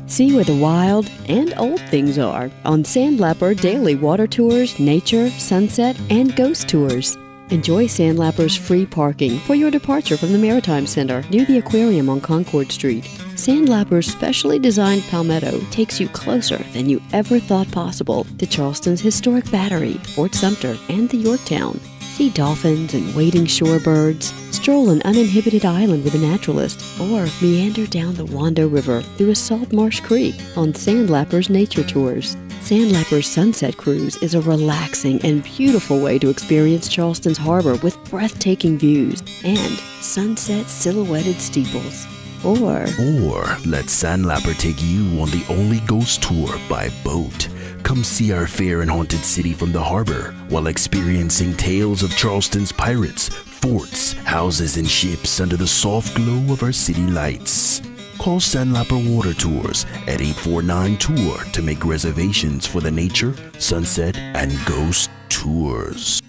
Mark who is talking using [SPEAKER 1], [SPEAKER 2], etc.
[SPEAKER 1] See where the wild and old things are on Sandlapper daily water tours, nature, sunset, and ghost tours. Enjoy Sandlapper's free parking for your departure from the Maritime Center near the aquarium on Concord Street. Sandlapper's specially designed Palmetto takes you closer than you ever thought possible to Charleston's historic Battery, Fort Sumter, and the Yorktown. See dolphins and wading shorebirds, stroll an uninhibited island with a naturalist, or meander down the Wando River through a salt marsh creek on Sandlapper's nature tours. Sandlapper's Sunset Cruise is a relaxing and beautiful way to experience Charleston's harbor with breathtaking views and sunset silhouetted steeples. Or
[SPEAKER 2] let Sandlapper take you on the only ghost tour by boat. Come see our fair and haunted city from the harbor while experiencing tales of Charleston's pirates, forts, houses, and ships under the soft glow of our city lights. Call Sandlapper Water Tours at 849-TOUR to make reservations for the nature, sunset, and ghost tours.